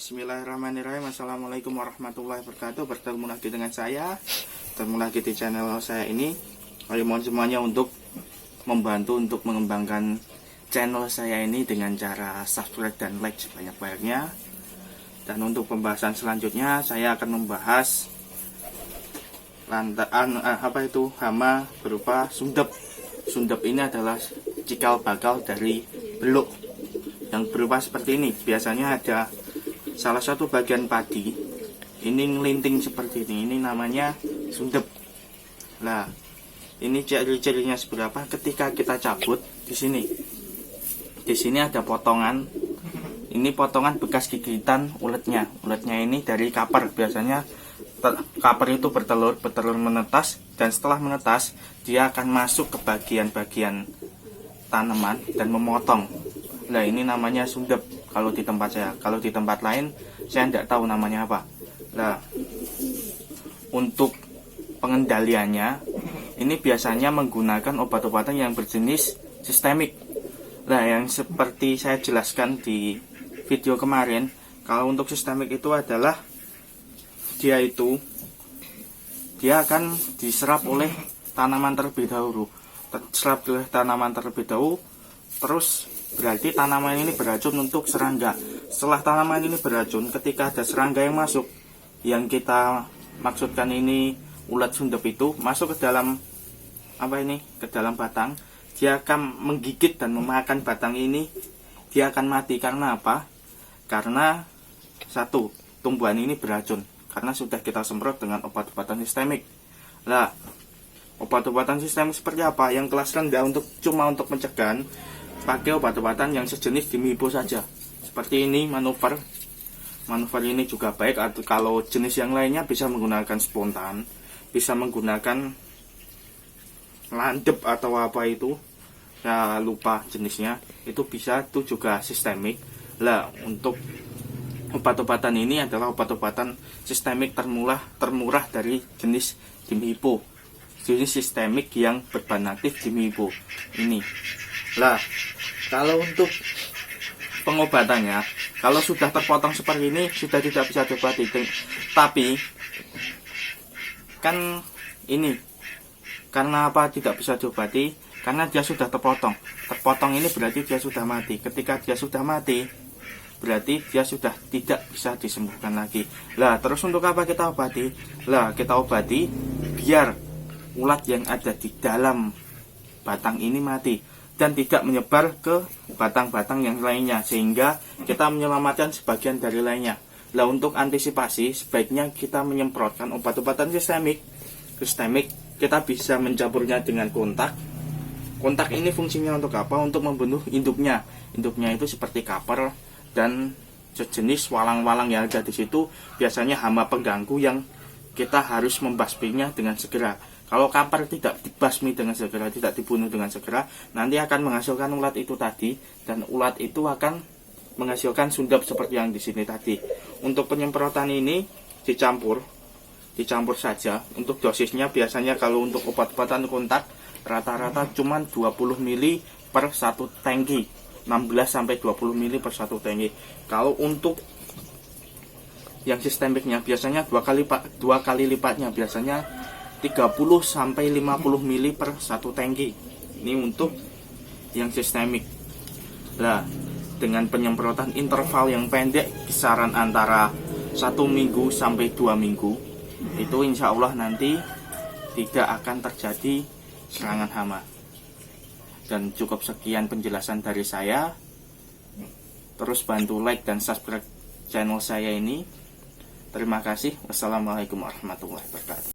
Bismillahirrahmanirrahim. Assalamualaikum warahmatullahi wabarakatuh. Bertemu lagi dengan saya, bertemu lagi di channel saya ini. Saya mohon semuanya untuk membantu untuk mengembangkan channel saya ini dengan cara subscribe dan like sebanyak-banyaknya. Dan untuk pembahasan selanjutnya saya akan membahas hama berupa sundep. Sundep ini adalah cikal bakal dari beluk yang berupa seperti ini. Biasanya ada salah satu bagian padi ini ngelinting seperti ini namanya sundep. Nah, ini ciri-cirinya seberapa ketika kita cabut di sini. Di sini ada potongan. Ini potongan bekas gigitan uletnya. Uletnya ini dari kaper. Biasanya kaper itu bertelur menetas, dan setelah menetas dia akan masuk ke bagian-bagian tanaman dan memotong. Nah, ini namanya sundep kalau di tempat saya. Kalau di tempat lain saya tidak tahu namanya apa. Nah, untuk pengendaliannya ini biasanya menggunakan obat-obatan yang berjenis sistemik. Nah, yang seperti saya jelaskan di video kemarin, kalau untuk sistemik itu adalah dia akan diserap oleh tanaman terlebih dahulu. Diserap oleh tanaman terlebih dahulu, terus berarti tanaman ini beracun untuk serangga. Setelah tanaman ini beracun, ketika ada serangga yang masuk, yang kita maksudkan ini ulat sundep itu masuk ke dalam ke dalam batang, dia akan menggigit dan memakan batang ini. Dia akan mati karena apa? Karena satu, tumbuhan ini beracun karena sudah kita semprot dengan obat-obatan sistemik. Nah, obat-obatan sistemik seperti apa? Yang kelas rendah cuma untuk mencegah, pakai obat-obatan yang sejenis dimipo saja. Seperti ini manuver. Manuver ini juga baik. Atau kalau jenis yang lainnya bisa menggunakan spontan, bisa menggunakan landep atau apa itu, saya lupa jenisnya. Itu bisa, itu juga sistemik. Lah, untuk obat-obatan ini adalah obat-obatan sistemik termurah dari jenis dimipo. Jenis sistemik yang berbahan aktif dimipo ini. Lah, kalau untuk pengobatannya, kalau sudah terpotong seperti ini sudah tidak bisa diobati. Tapi kan ini karena apa tidak bisa diobati? Karena dia sudah terpotong. Terpotong ini berarti dia sudah mati. Ketika dia sudah mati, berarti dia sudah tidak bisa disembuhkan lagi. Lah, terus untuk apa kita obati? Lah, kita obati biar ulat yang ada di dalam batang ini mati dan tidak menyebar ke batang-batang yang lainnya, sehingga kita menyelamatkan sebagian dari lainnya. Lah, untuk antisipasi sebaiknya kita menyemprotkan obat-obatan sistemik. Kita bisa mencampurnya dengan kontak. Kontak ini fungsinya untuk apa? Untuk membunuh induknya. Induknya itu seperti kaper dan sejenis walang-walang yang ada di situ. Biasanya hama pengganggu yang kita harus membasminya dengan segera. Kalau kaper tidak dibasmi dengan segera, tidak dibunuh dengan segera, nanti akan menghasilkan ulat itu tadi, dan ulat itu akan menghasilkan sundep seperti yang di sini tadi. Untuk penyemprotan ini dicampur saja. Untuk dosisnya biasanya kalau untuk obat-obatan kontak rata-rata cuma 20 ml per satu tangki, 16 sampai 20 ml per satu tangki. Kalau untuk yang sistemiknya biasanya dua kali lipatnya, biasanya 30 sampai 50 ml per satu tangki. Ini untuk yang sistemik. Nah, dengan penyemprotan interval yang pendek, kisaran antara 1 minggu sampai 2 minggu, itu insya Allah nanti tidak akan terjadi serangan hama. Dan cukup sekian penjelasan dari saya. Terus bantu like dan subscribe channel saya ini. Terima kasih. Wassalamualaikum warahmatullahi wabarakatuh.